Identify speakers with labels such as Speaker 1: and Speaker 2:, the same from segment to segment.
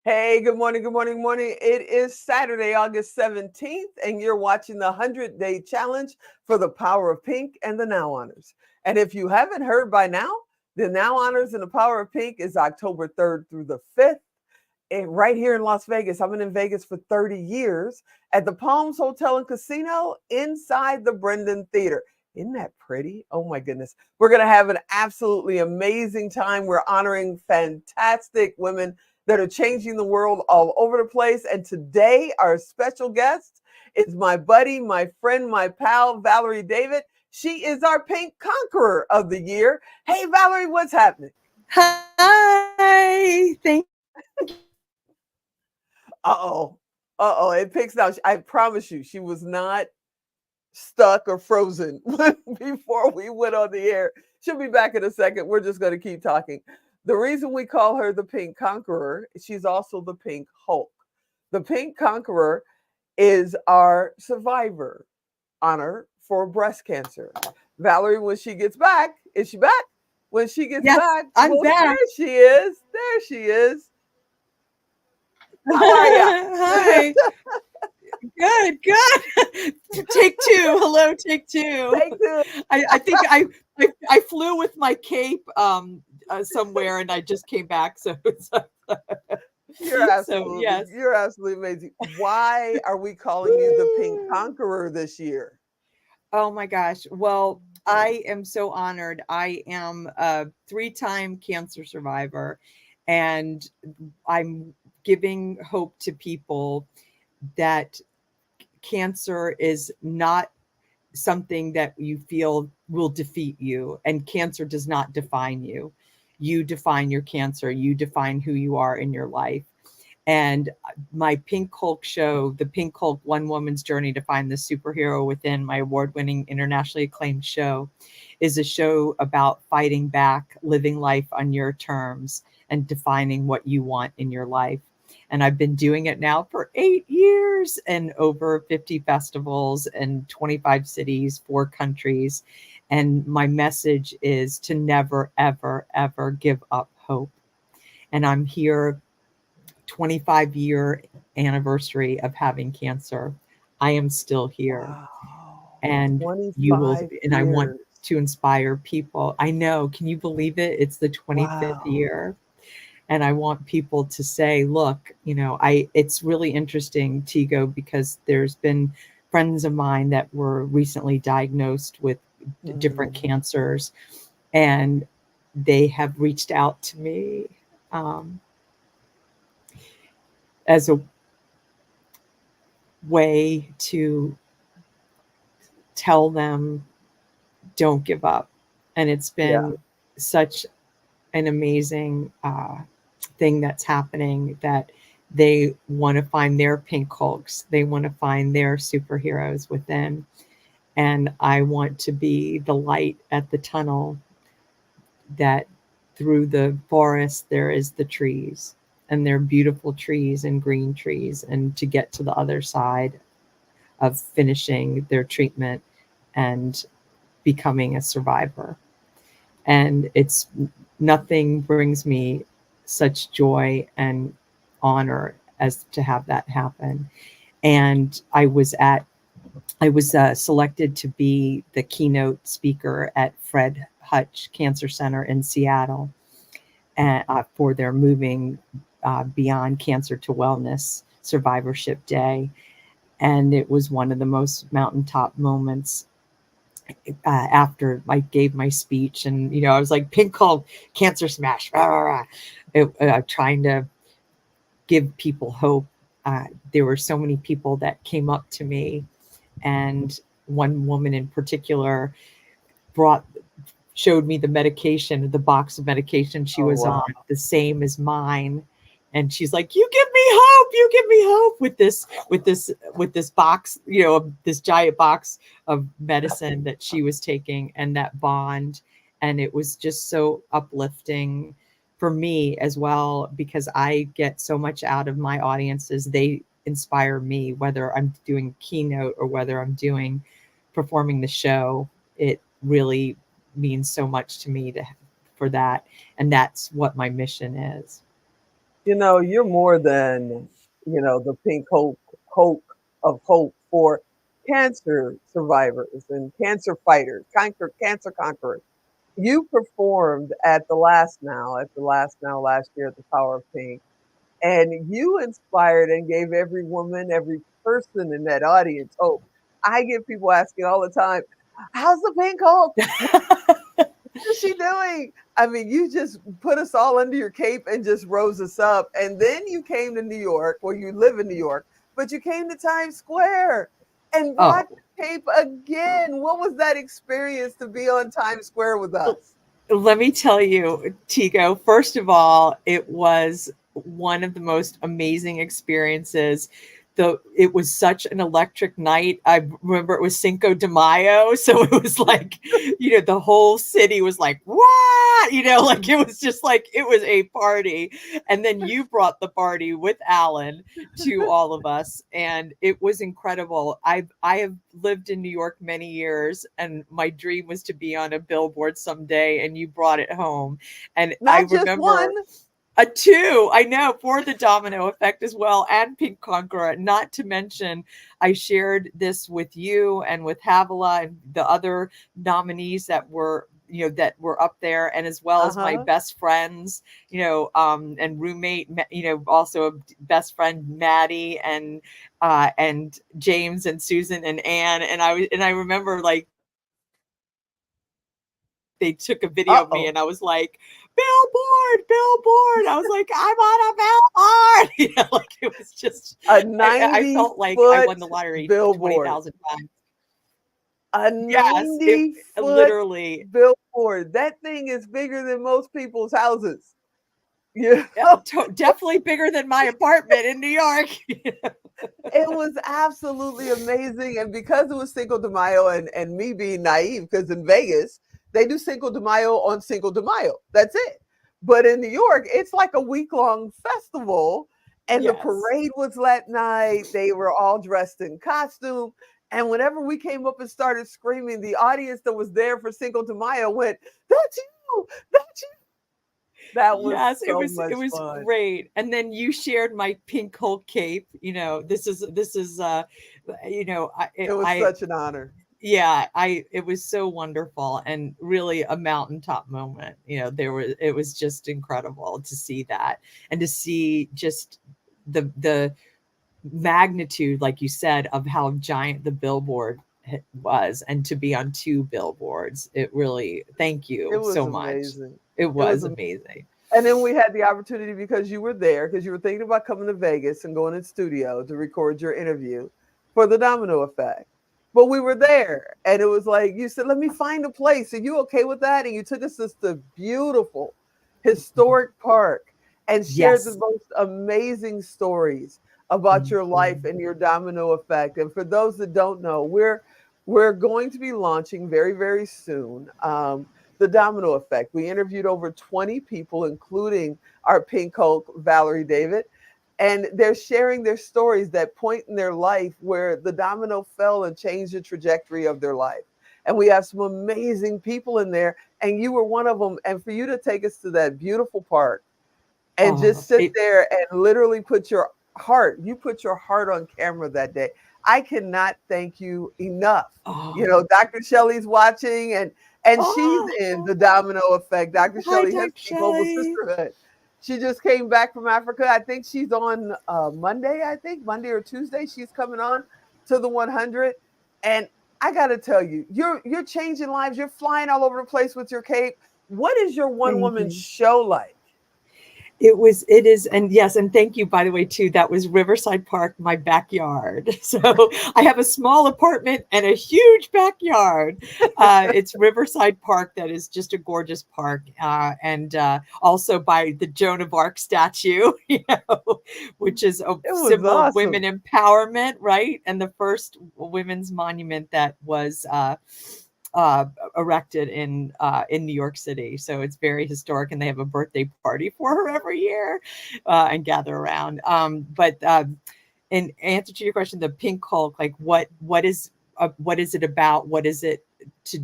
Speaker 1: Hey, good morning, good morning, good morning. It is Saturday, August 17th, and you're watching the 100-Day Challenge for the Power of Pink and the Now Honors. And if you haven't heard by now, the Now Honors and the Power of Pink is October 3rd through the 5th. And right here in Las Vegas. I've been in Vegas for 30 years at the Palms Hotel and Casino inside the Brendan Theater. Isn't that pretty? Oh my goodness. We're going to have an absolutely amazing time. We're honoring fantastic women that are changing the world all over the place. And today, our special guest is my buddy, my friend, my pal, Valerie David. She is our Pink Conqueror of the Year. Hey, Valerie, what's happening?
Speaker 2: Hi, thank you.
Speaker 1: Uh-oh. Uh-oh. It picks now. I promise you, she was not stuck or frozen before we went on the air. She'll be back in a second. We're just going to keep talking. The reason we call her the Pink Conqueror, she's also the Pink Hulk. The Pink Conqueror is our survivor honor for breast cancer. Valerie, when she gets back, is she back? When she gets
Speaker 2: Yes,
Speaker 1: back,
Speaker 2: I'm
Speaker 1: well, there
Speaker 2: back.
Speaker 1: she is. There she is. How are you?
Speaker 2: Hi. Good. Take two. Hello, take two.
Speaker 1: Take two.
Speaker 2: I think I flew with my cape somewhere and I just came back. So yes.
Speaker 1: You're absolutely amazing. Why are we calling you the Pink
Speaker 2: Woo.
Speaker 1: Conqueror this year?
Speaker 2: Oh my gosh. Well, I am so honored. I am a three-time cancer survivor, and I'm giving hope to people that cancer is not something that you feel will defeat you, and cancer does not define you. You define your cancer, you define who you are in your life. And my Pink Hulk show, the Pink Hulk One Woman's Journey to Find the Superhero Within, my award winning, internationally acclaimed show, is a show about fighting back, living life on your terms, and defining what you want in your life. And I've been doing it now for 8 years and over 50 festivals and 25 cities, 4 countries. And my message is to never, ever, ever give up hope. And I'm here 25-year anniversary of having cancer. I am still here,
Speaker 1: Wow.
Speaker 2: and you will,
Speaker 1: 25
Speaker 2: and I want
Speaker 1: years.
Speaker 2: to inspire people. I know, can you believe it? It's the 25th
Speaker 1: Wow.
Speaker 2: year. And I want people to say, look, it's really interesting, Tigo, because there's been friends of mine that were recently diagnosed with different
Speaker 1: Mm.
Speaker 2: cancers, and they have reached out to me um, as a way to tell them don't give up. And it's
Speaker 1: Yeah.
Speaker 2: been such an amazing thing that's happening, that they want to find their pink hulks, they want to find their superheroes within. And I want to be the light at the tunnel, that through the forest there is the trees, and they're beautiful trees and green trees, and to get to the other side of finishing their treatment and becoming a survivor. And it's nothing brings me such joy and honor as to have that happen. And I was selected to be the keynote speaker at Fred Hutch Cancer Center in Seattle, for their Moving Beyond Cancer to Wellness Survivorship Day. And it was one of the most mountaintop moments after I gave my speech. And I was like, pink called cancer smash, rah, rah, rah. Trying to give people hope. There were so many people that came up to me, and one woman in particular brought showed me the medication, the box of medication she
Speaker 1: Oh,
Speaker 2: was on,
Speaker 1: wow.
Speaker 2: the same as mine. And she's like, "You give me hope. You give me hope with this box, this giant box of medicine that she was taking, and that bond." And it was just so uplifting for me as well, because I get so much out of my audiences. They inspire me, whether I'm doing keynote or whether I'm doing performing the show. It really means so much to me for that, and that's what my mission is.
Speaker 1: You're more than, the pink hope of hope for cancer survivors and cancer fighters, cancer conquerors. You performed at the last now last year at the Power of Pink, and you inspired and gave every woman, every person in that audience hope. I get people asking all the time, "How's the Pink Hulk? What is she doing?" I mean, you just put us all under your cape and just rose us up. And then you came to New York, well, you live in New York, but you came to Times Square and brought
Speaker 2: Oh,
Speaker 1: your cape again. What was that experience to be on Times Square with us?
Speaker 2: let me tell you, Tico, first of all, it was one of the most amazing experiences. It was such an electric night. I remember it was Cinco de Mayo. So it was like, the whole city was like, what? Like it was just like, it was a party. And then you brought the party with Alan to all of us. And it was incredible. I have lived in New York many years, and my dream was to be on a billboard someday, and you brought it home. And I
Speaker 1: Not just one.
Speaker 2: remember a two, I know, for the domino effect as well, and Pink Conqueror. Not to mention, I shared this with you and with Havilah and the other nominees that were up there, and as well as my
Speaker 1: Uh-huh.
Speaker 2: best friends, and roommate, also a best friend, Maddie, and James and Susan and Anne. And I remember, like, they took a video of me,
Speaker 1: Uh-oh.
Speaker 2: and I was like, billboard, billboard. I was like, I'm on a billboard. Like it was just,
Speaker 1: A
Speaker 2: I
Speaker 1: 90
Speaker 2: felt like I
Speaker 1: foot
Speaker 2: won the lottery
Speaker 1: billboard.
Speaker 2: 20,000 times.
Speaker 1: A
Speaker 2: Yes, it
Speaker 1: 90-foot
Speaker 2: literally,
Speaker 1: billboard. That thing is bigger than most people's houses. You
Speaker 2: yeah,
Speaker 1: know?
Speaker 2: definitely bigger than my apartment in New York.
Speaker 1: It was absolutely amazing. And because it was Cinco de Mayo and me being naive, because in Vegas, they do Cinco de Mayo on Cinco de Mayo. That's it. But in New York, it's like a week-long festival. And the
Speaker 2: Yes.
Speaker 1: parade was that night. They were all dressed in costume. And whenever we came up and started screaming, the audience that was there for Cinco de Mayo went, "That's you! That's you!" That was
Speaker 2: Yes, it
Speaker 1: so
Speaker 2: was it
Speaker 1: much
Speaker 2: was
Speaker 1: fun.
Speaker 2: great. And then you shared my pink Hulk cape. This is
Speaker 1: It was
Speaker 2: I
Speaker 1: such an honor.
Speaker 2: yeah, it was so wonderful, and really a mountaintop moment. It was just incredible to see that, and to see just the magnitude, like you said, of how giant the billboard was, and to be on two billboards. It really, thank
Speaker 1: It
Speaker 2: you
Speaker 1: was
Speaker 2: so much.
Speaker 1: amazing.
Speaker 2: It
Speaker 1: It was
Speaker 2: was
Speaker 1: amazing.
Speaker 2: amazing.
Speaker 1: And then we had the opportunity because you were there, because you were thinking about coming to Vegas and going in studio to record your interview for the Domino Effect. But we were there, and it was like you said, "Let me find a place. Are you okay with that?" And you took us to this beautiful, historic park and shared the
Speaker 2: Yes.
Speaker 1: most amazing stories about your life
Speaker 2: Mhm.
Speaker 1: and your domino effect. And for those that don't know, we're going to be launching very, very soon. The domino effect. We interviewed over 20 people, including our pink Hulk, Valerie David, and they're sharing their stories that point in their life where the domino fell and changed the trajectory of their life. And we have some amazing people in there, and you were one of them. And for you to take us to that beautiful park and just
Speaker 2: Oh,
Speaker 1: sit there and literally you put your heart on camera that day. I cannot thank you enough.
Speaker 2: oh,
Speaker 1: Dr. Shelley's watching, and she's
Speaker 2: oh,
Speaker 1: in the domino effect. Dr.
Speaker 2: hi,
Speaker 1: Shelley
Speaker 2: Dr.
Speaker 1: Hesky, Global
Speaker 2: Shelley.
Speaker 1: Sisterhood. She just came back from Africa. I think she's on Monday, Monday or Tuesday. She's coming on to the 100. And I got to tell you, you're changing lives. You're flying all over the place with your cape. What is your one
Speaker 2: Thank
Speaker 1: woman
Speaker 2: you.
Speaker 1: show like?
Speaker 2: It is, and yes, and thank you, by the way, too. That was Riverside Park, my backyard. So I have a small apartment and a huge backyard. It's Riverside Park, that is just a gorgeous park, and also by the Joan of Arc statue, which is a
Speaker 1: It was
Speaker 2: symbol of
Speaker 1: awesome.
Speaker 2: women empowerment, right? And the first women's monument that was uh, erected in New York City. So it's very historic, and they have a birthday party for her every year, and gather around. But in answer to your question, the Pink Hulk, like what is it about? What is it to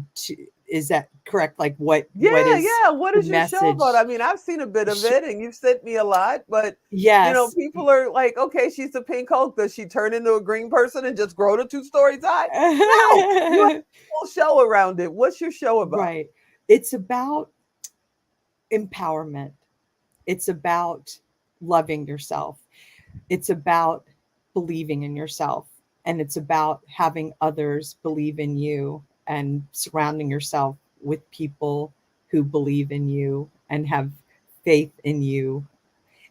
Speaker 2: is that correct? Like what
Speaker 1: Yeah,
Speaker 2: is
Speaker 1: yeah. What
Speaker 2: the
Speaker 1: is your show about? I
Speaker 2: message?
Speaker 1: mean, I've seen a bit of
Speaker 2: Sh-
Speaker 1: it and you've sent me a lot, but
Speaker 2: yes.
Speaker 1: people are like, okay, she's a pink Hulk. Does she turn into a green person and just grow to 2 stories high? No, you have a whole show around it. What's your show about?
Speaker 2: Right. It's about empowerment. It's about loving yourself. It's about believing in yourself. And it's about having others believe in you and surrounding yourself with people who believe in you and have faith in you.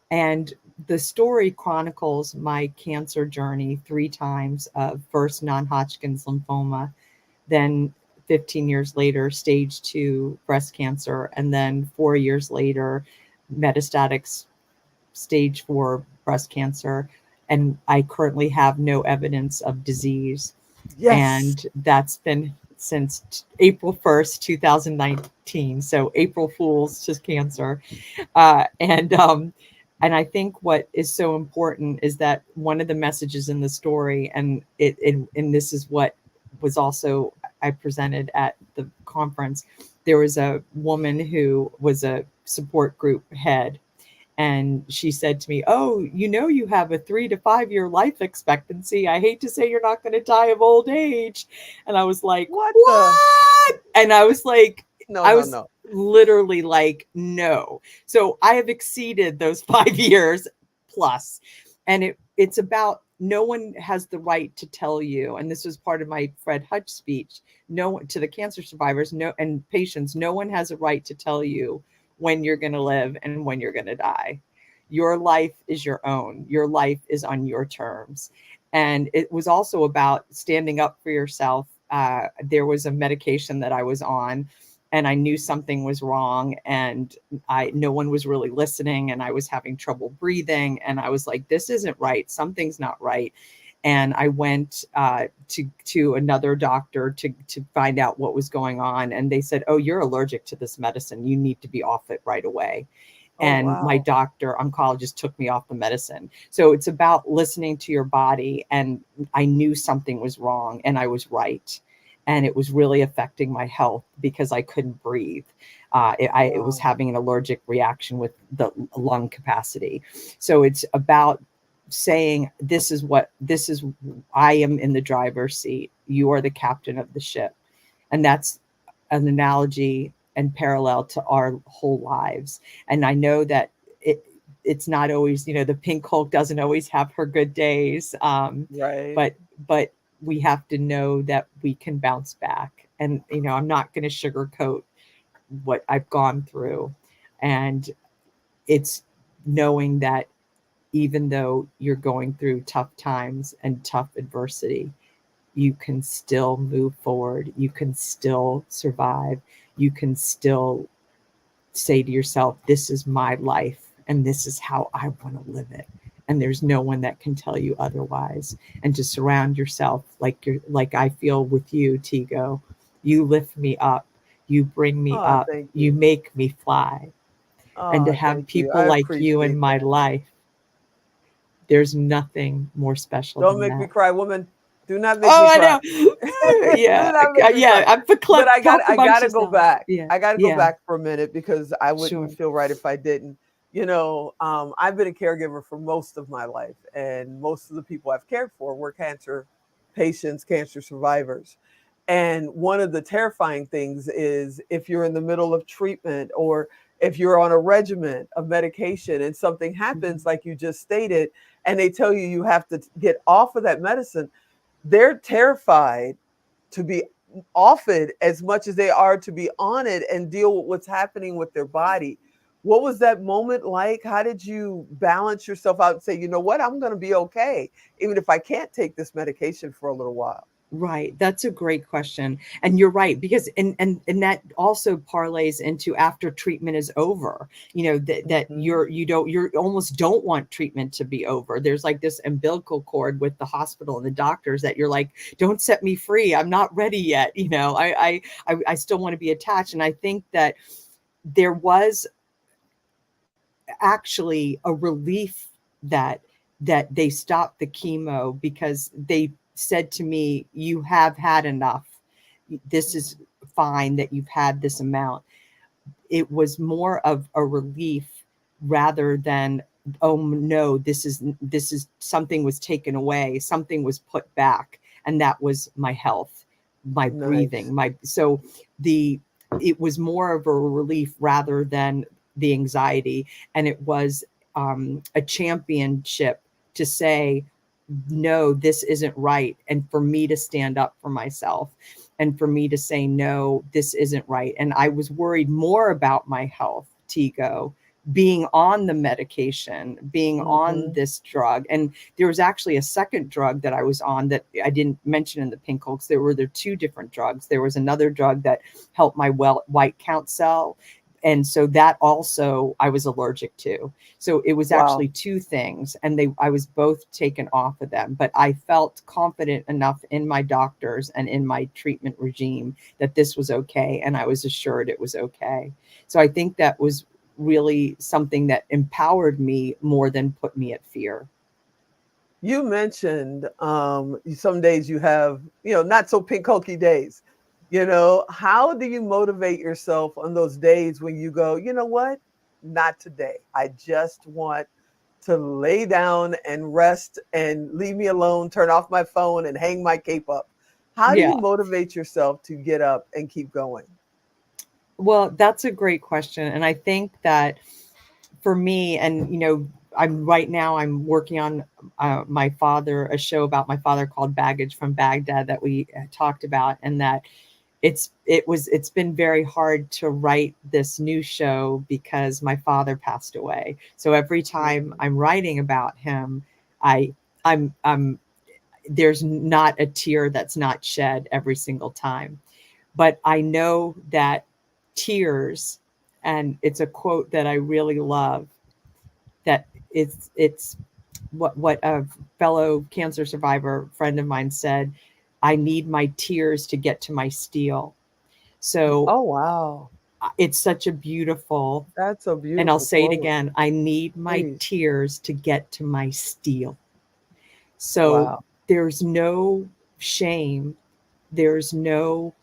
Speaker 2: And the story chronicles my cancer journey 3 times of first non-Hodgkin's lymphoma, then 15 years later, stage 2 breast cancer, and then 4 years later, metastatic stage 4 breast cancer. And I currently have no evidence of disease.
Speaker 1: Yes.
Speaker 2: And that's been since April 1st, 2019. So April Fool's to cancer. And I think what is so important is that one of the messages in the story, and and this is what was also I presented at the conference. There was a woman who was a support group head, and she said to me, "Oh, you have a 3 to 5 year life expectancy. I hate to say you're not going to die of old age." And I was like,
Speaker 1: What the?
Speaker 2: "What?" And I was like,
Speaker 1: No,
Speaker 2: I
Speaker 1: no,
Speaker 2: was
Speaker 1: no.
Speaker 2: literally like, "No." So I have exceeded those 5 years plus. And it's about no one has the right to tell you. And this was part of my Fred Hutch speech. No one to the cancer survivors, no, and patients, no one has a right to tell you when you're going to live and when you're going to die. Your life is your own. Your life is on your terms. And it was also about standing up for yourself. There was a medication that I was on, and I knew something was wrong, and no one was really listening, and I was having trouble breathing, and I was like, this isn't right. Something's not right. And I went to another doctor to find out what was going on. And they said, "Oh, you're allergic to this medicine. You need to be off it right away."
Speaker 1: Oh,
Speaker 2: And my
Speaker 1: wow.
Speaker 2: oncologist took me off the medicine. So it's about listening to your body. And I knew something was wrong, and I was right. And it was really affecting my health because I couldn't breathe. It was
Speaker 1: Wow.
Speaker 2: having an allergic reaction with the lung capacity. So it's about saying, I am in the driver's seat. You are the captain of the ship. And that's an analogy and parallel to our whole lives. And I know that it's not always, the pink Hulk doesn't always have her good days.
Speaker 1: Right.
Speaker 2: But we have to know that we can bounce back. And, I'm not going to sugarcoat what I've gone through. And it's knowing that even though you're going through tough times and tough adversity, you can still move forward. You can still survive. You can still say to yourself, this is my life and this is how I want to live it. And there's no one that can tell you otherwise. And to surround yourself like I feel with you, Tigo. You lift me up. You bring me
Speaker 1: Oh,
Speaker 2: up.
Speaker 1: thank
Speaker 2: You
Speaker 1: you.
Speaker 2: make me fly. And to
Speaker 1: Oh,
Speaker 2: have
Speaker 1: thank you.
Speaker 2: people
Speaker 1: I
Speaker 2: like you in
Speaker 1: appreciate
Speaker 2: my
Speaker 1: that.
Speaker 2: life, there's nothing more special
Speaker 1: Don't
Speaker 2: than
Speaker 1: make me
Speaker 2: that.
Speaker 1: cry, woman. Do not make
Speaker 2: Oh,
Speaker 1: me
Speaker 2: I
Speaker 1: cry.
Speaker 2: know.
Speaker 1: Do
Speaker 2: Yeah.
Speaker 1: not make me cry.
Speaker 2: Yeah. I'm
Speaker 1: But
Speaker 2: talk
Speaker 1: I
Speaker 2: amongst
Speaker 1: gotta go
Speaker 2: yourselves.
Speaker 1: back.
Speaker 2: Yeah.
Speaker 1: I gotta go
Speaker 2: Yeah.
Speaker 1: back for a minute because I
Speaker 2: Sure.
Speaker 1: wouldn't feel right if I didn't. I've been a caregiver for most of my life, and most of the people I've cared for were cancer patients, cancer survivors. And one of the terrifying things is if you're in the middle of treatment or if you're on a regimen of medication and something happens,
Speaker 2: Mhm.
Speaker 1: like you just stated, and they tell you you have to get off of that medicine, they're terrified to be off it as much as they are to be on it and deal with what's happening with their body. What was that moment like? How did you balance yourself out and say, you know what, I'm going to be okay, even if I can't take this medication for a little while?
Speaker 2: Right. That's a great question. And you're right, because and that also parlays into after treatment is over, that
Speaker 1: Hmm.
Speaker 2: you almost don't want treatment to be over. There's like this umbilical cord with the hospital and the doctors that you're like, don't set me free. I'm not ready yet. I still want to be attached. And I think that there was actually a relief that they stopped the chemo, because they said to me, you have had enough. This is find that you've had this amount. It was more of a relief rather than, oh no, this is something was taken away, something was put back, and that was my health, my breathing, so it was more of a relief rather than the anxiety. And it was a championship to say, no, this isn't right. And for me to stand up for myself and for me to say, no, this isn't right. And I was worried more about my health, Tigo, being on the medication, being on this drug. And there was actually a second drug that I was on that I didn't mention in the pink hulks. There were two different drugs. There was another drug that helped my white count cell. And so that also I was allergic to. So it was actually two things, and I was both taken off of them. But I felt confident enough in my doctors and in my treatment regime that this was okay. And I was assured it was okay. So I think that was really something that empowered me more than put me at fear.
Speaker 1: You mentioned some days you have, not so pink hulky days. How do you motivate yourself on those days when you go, you know what? Not today. I just want to lay down and rest and leave me alone, turn off my phone and hang my cape up. How do you motivate yourself to get up and keep going?
Speaker 2: Well, that's a great question. And I think that for me, and, I'm working on a show about my father called Baggage from Baghdad that we talked about, and that it's been very hard to write this new show because my father passed away. So every time I'm writing about him, I'm there's not a tear that's not shed every single time. But I know that tears, and it's a quote that I really love, that it's what a fellow cancer survivor friend of mine said, I need my tears to get to my steel. So
Speaker 1: oh wow,
Speaker 2: it's such a beautiful,
Speaker 1: that's a beautiful,
Speaker 2: and I'll say
Speaker 1: quote.
Speaker 2: it again, I need my tears to get to my steel. So there's no shame, there's no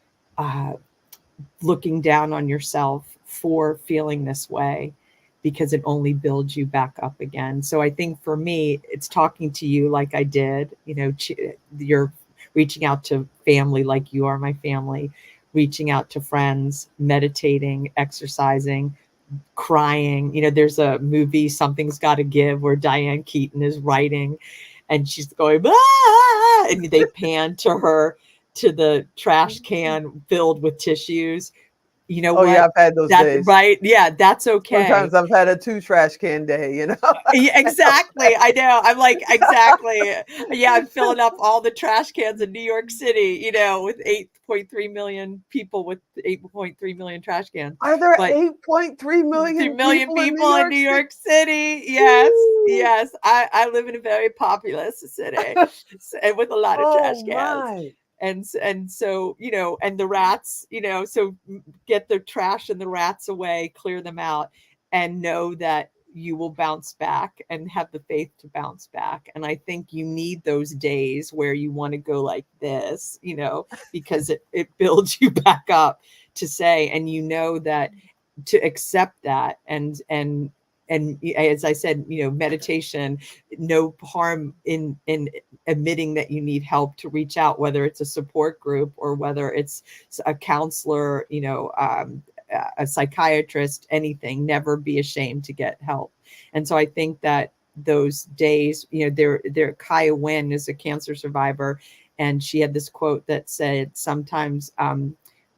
Speaker 2: looking down on yourself for feeling this way, because it only builds you back up again. So I think for me, it's talking to you like I did, you're reaching out to family like you are my family, reaching out to friends, meditating, exercising, crying. There's a movie, Something's Gotta Give, where Diane Keaton is writing and she's going, ah! And they pan to her, to the trash can filled with tissues. What?
Speaker 1: Yeah, I've had those days.
Speaker 2: Right? Yeah, that's okay.
Speaker 1: Sometimes I've had a 2 trash can day,
Speaker 2: Yeah, exactly. I know. I'm like, exactly. Yeah, I'm filling up all the trash cans in New York City, with 8.3 million people with 8.3 million trash cans.
Speaker 1: Are there 8.3 million
Speaker 2: people in New York City? Yes. Ooh. Yes. I live in a very populous city and with a lot of trash cans. And so, and the rats, so get the trash and the rats away, clear them out, and know that you will bounce back and have the faith to bounce back. And I think you need those days where you want to go like this, because it builds you back up to say, and that to accept that. And as I said, meditation, no harm in admitting that you need help, to reach out, whether it's a support group or whether it's a counselor, a psychiatrist, anything. Never be ashamed to get help. And so I think that those days, there Kaya Wynn is a cancer survivor, and she had this quote that said, sometimes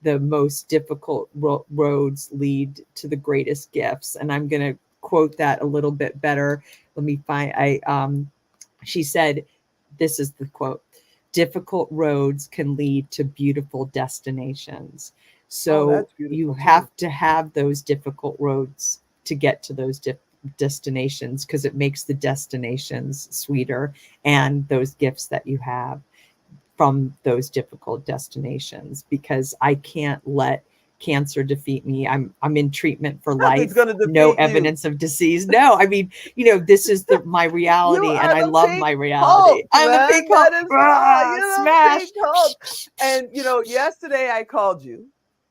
Speaker 2: the most difficult roads lead to the greatest gifts. And I'm going to quote that a little bit better. Let me find, she said, this is the quote: difficult roads can lead to beautiful destinations. So you have to have those difficult roads to get to those destinations, because it makes the destinations sweeter, and those gifts that you have from those difficult destinations, because I can't let cancer defeat me. I'm in treatment for life. No evidence of disease. No, I mean, this is my reality, and I love my reality. I'm the pink Hulk.
Speaker 1: Smash. And yesterday I called you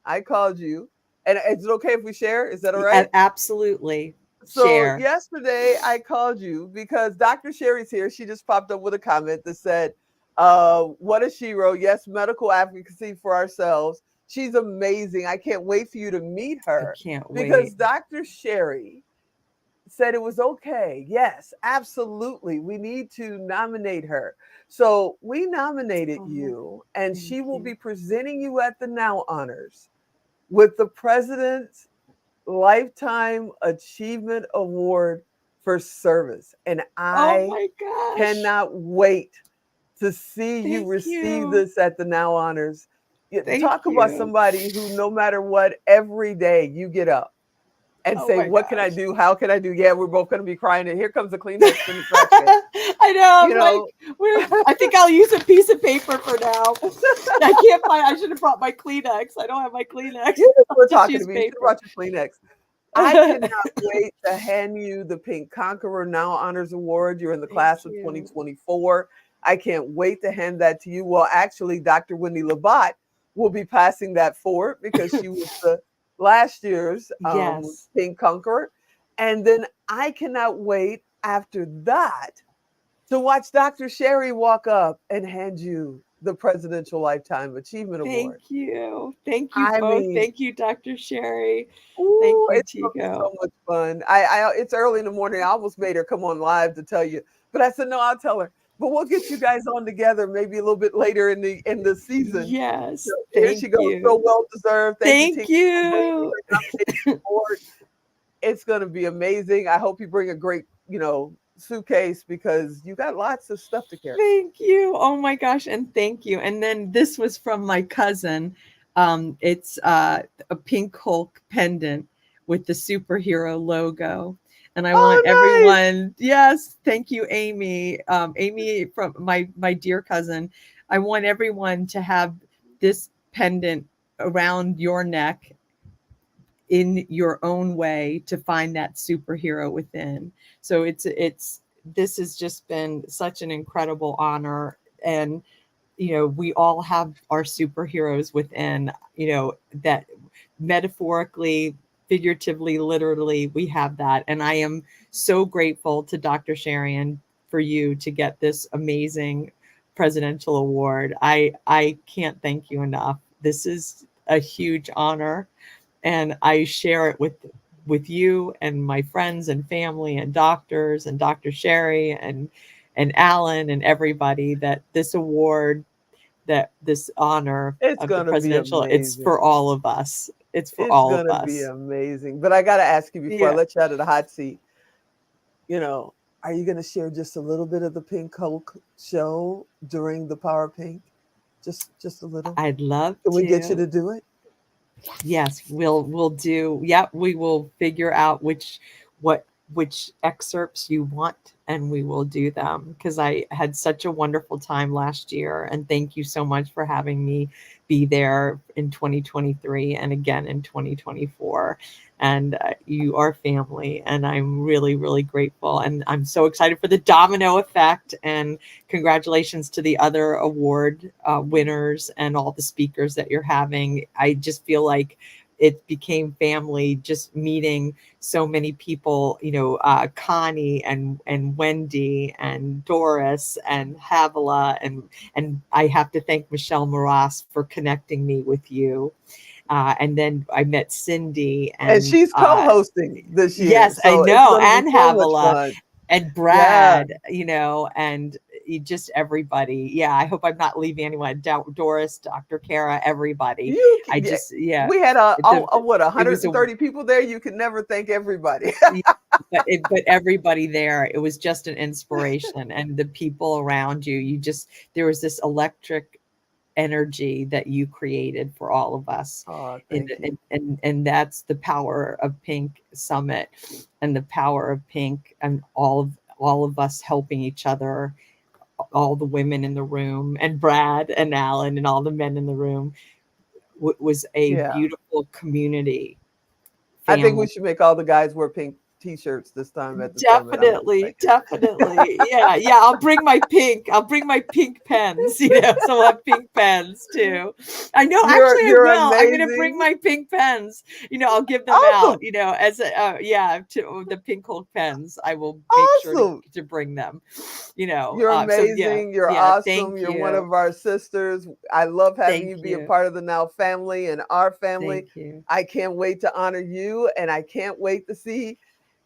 Speaker 1: I called you, and is it okay if we share? Is that all right?
Speaker 2: Absolutely.
Speaker 1: So
Speaker 2: Share.
Speaker 1: yesterday I called you because Dr. Sherry's here. She just popped up with a comment that said, what a shero. Yes, medical advocacy for ourselves. She's amazing. I can't wait for you to meet
Speaker 2: I
Speaker 1: her
Speaker 2: can't
Speaker 1: because
Speaker 2: wait.
Speaker 1: Dr. Sherry said it was okay. Yes, absolutely. We need to nominate her. So we nominated
Speaker 2: Oh,
Speaker 1: you, and
Speaker 2: thank
Speaker 1: she will be
Speaker 2: you.
Speaker 1: presenting you at the Now Honors with the President's Lifetime Achievement Award for Service. And
Speaker 2: Oh
Speaker 1: I
Speaker 2: my gosh.
Speaker 1: cannot wait to see you
Speaker 2: Thank
Speaker 1: receive
Speaker 2: you.
Speaker 1: this at the Now Honors.
Speaker 2: Thank
Speaker 1: Talk about
Speaker 2: you.
Speaker 1: somebody who, no matter what, every day you get up and
Speaker 2: Oh
Speaker 1: say,
Speaker 2: my
Speaker 1: what can I
Speaker 2: gosh.
Speaker 1: do? How can I do? Yeah, we're both going to be crying. And here comes the Kleenex in the trash can.
Speaker 2: I know.
Speaker 1: You
Speaker 2: I'm like,
Speaker 1: know,
Speaker 2: I think I'll use a piece of paper for now. I can't find. I should have brought my Kleenex. I don't have my Kleenex.
Speaker 1: you
Speaker 2: I'll
Speaker 1: were
Speaker 2: just
Speaker 1: talking to
Speaker 2: use
Speaker 1: me. You should have
Speaker 2: paper.
Speaker 1: brought your Kleenex. I cannot wait to hand you the Pink Conqueror Now Honors Award. You're in the
Speaker 2: Thank
Speaker 1: class of
Speaker 2: you.
Speaker 1: 2024. I can't wait to hand that to you. Well, actually, Dr. Wendy Labat will be passing that forward because she was the last year's
Speaker 2: Yes.
Speaker 1: Pink Conqueror. And then I cannot wait after that to watch Dr. Sherry walk up and hand you the Presidential Lifetime Achievement Award.
Speaker 2: Thank you. Thank you
Speaker 1: I
Speaker 2: both.
Speaker 1: mean,
Speaker 2: Thank you, Dr. Sherry. Thank
Speaker 1: ooh,
Speaker 2: you,
Speaker 1: it's gonna be
Speaker 2: Tigo.
Speaker 1: so much fun. It's early in the morning. I almost made her come on live to tell you, but I said no, I'll tell her. But we'll get you guys on together maybe a little bit later in the season. So
Speaker 2: Yes.
Speaker 1: here she
Speaker 2: Thank
Speaker 1: goes. So
Speaker 2: you.
Speaker 1: well deserved. Thank you, team,
Speaker 2: Thank
Speaker 1: for bringing
Speaker 2: you.
Speaker 1: her nomination forward. It's gonna be amazing. I hope you bring a great, suitcase because you got lots of stuff to carry.
Speaker 2: Thank you. Oh my gosh. And thank you. And then this was from my cousin. It's a pink Hulk pendant with the superhero logo. And I want
Speaker 1: Oh, nice.
Speaker 2: everyone, yes, thank you, Amy. Amy from my dear cousin. I want everyone to have this pendant around your neck in your own way to find that superhero within. So it's this has just been such an incredible honor. And we all have our superheroes within, that metaphorically, figuratively, literally, we have that. And I am so grateful to Dr. Sharian for you to get this amazing presidential award. I can't thank you enough. This is a huge honor, and I share it with you and my friends and family and doctors and Dr. Sherry and Alan and everybody, that this award, that this honor
Speaker 1: It's
Speaker 2: of the
Speaker 1: gonna be
Speaker 2: presidential, it's
Speaker 1: amazing.
Speaker 2: for all of us. It's for
Speaker 1: It's
Speaker 2: all of
Speaker 1: gonna be
Speaker 2: us.
Speaker 1: amazing. But I gotta ask you before I
Speaker 2: Yeah.
Speaker 1: let you out of the hot seat, you know, are you gonna share just a little bit of the Pink Hulk show during the Power Pink? Just a little?
Speaker 2: I'd love
Speaker 1: Can we get you
Speaker 2: to.
Speaker 1: to do it?
Speaker 2: Yes, we'll do. Yeah, we will figure out what which excerpts you want, and we will do them, because I had such a wonderful time last year, and thank you so much for having me be there in 2023 and again in 2024. And you are family, and I'm really, really grateful, and I'm so excited for the domino effect. And congratulations to the other award winners and all the speakers that you're having. I just feel like it became family, just meeting so many people, Connie and Wendy and Doris and Havilah, and I have to thank Michelle Maras for connecting me with you. And then I met Cindy
Speaker 1: And
Speaker 2: and
Speaker 1: she's co-hosting this year,
Speaker 2: yes, I
Speaker 1: so it's
Speaker 2: know,
Speaker 1: gonna be
Speaker 2: and
Speaker 1: so much
Speaker 2: Havilah
Speaker 1: fun.
Speaker 2: and
Speaker 1: Yeah.
Speaker 2: Brad, and just everybody. Yeah, I hope I'm not leaving anyone. Doris, Dr. Kara, everybody.
Speaker 1: You
Speaker 2: I
Speaker 1: yeah,
Speaker 2: just, yeah,
Speaker 1: we had what,
Speaker 2: it was a
Speaker 1: 130 people there. You can never thank everybody.
Speaker 2: yeah, but everybody there, it was just an inspiration, and the people around you, there was this electric energy that you created for all of us.
Speaker 1: Oh,
Speaker 2: and
Speaker 1: thank you.
Speaker 2: and and that's the power of Pink Summit, and the power of Pink, and all of us helping each other, all the women in the room, and Brad and Alan and all the men in the room, was a
Speaker 1: Yeah.
Speaker 2: beautiful community
Speaker 1: I think we
Speaker 2: family.
Speaker 1: should make all the guys wear pink t-shirts this time at the summit. I'm just saying.
Speaker 2: Definitely. Yeah, yeah. I'll bring my pink. I'll bring my pink pens. So I'll have pink pens too. I know. Actually, I
Speaker 1: You're
Speaker 2: will. I'm gonna bring
Speaker 1: amazing.
Speaker 2: my pink pens. I'll give them out.
Speaker 1: Awesome.
Speaker 2: As to the pink Hulk pens. I will make sure
Speaker 1: Awesome.
Speaker 2: to bring them.
Speaker 1: You're
Speaker 2: So yeah,
Speaker 1: amazing. You're
Speaker 2: yeah.
Speaker 1: awesome.
Speaker 2: Thank
Speaker 1: You're one
Speaker 2: you.
Speaker 1: of our sisters. I love having you
Speaker 2: Thank
Speaker 1: be a
Speaker 2: you.
Speaker 1: part of the Now family and our family.
Speaker 2: Thank you.
Speaker 1: I can't wait to honor you, and I can't wait to see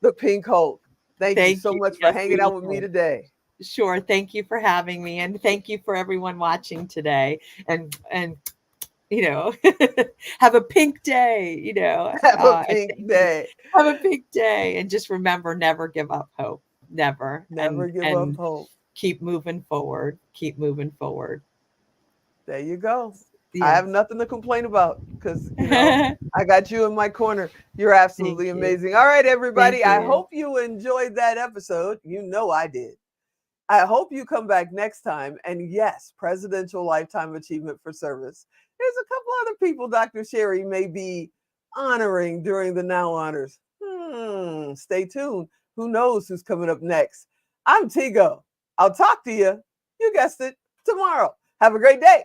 Speaker 1: the Pink Hulk. Thank you
Speaker 2: Thank
Speaker 1: so
Speaker 2: you.
Speaker 1: much for
Speaker 2: Yes,
Speaker 1: hanging
Speaker 2: we
Speaker 1: out
Speaker 2: will
Speaker 1: with me
Speaker 2: do.
Speaker 1: today.
Speaker 2: Sure. Thank you for having me, and thank you for everyone watching today. And have a pink day.
Speaker 1: Have a
Speaker 2: And
Speaker 1: pink
Speaker 2: thank you.
Speaker 1: day.
Speaker 2: Have a pink day, and just remember, never give up hope. Never.
Speaker 1: Never give up
Speaker 2: And
Speaker 1: hope.
Speaker 2: keep moving forward. Keep moving forward.
Speaker 1: There you go. I
Speaker 2: Yes.
Speaker 1: have nothing to complain about because, I got you in my corner. You're absolutely
Speaker 2: Thank you.
Speaker 1: amazing. All right, everybody.
Speaker 2: Thank
Speaker 1: I
Speaker 2: you.
Speaker 1: hope you enjoyed that episode. I did. I hope you come back next time. And yes, Presidential Lifetime Achievement for Service. There's a couple other people Dr. Sherry may be honoring during the Now Honors. Stay tuned. Who knows who's coming up next? I'm Tigo. I'll talk to you guessed it, tomorrow. Have a great day.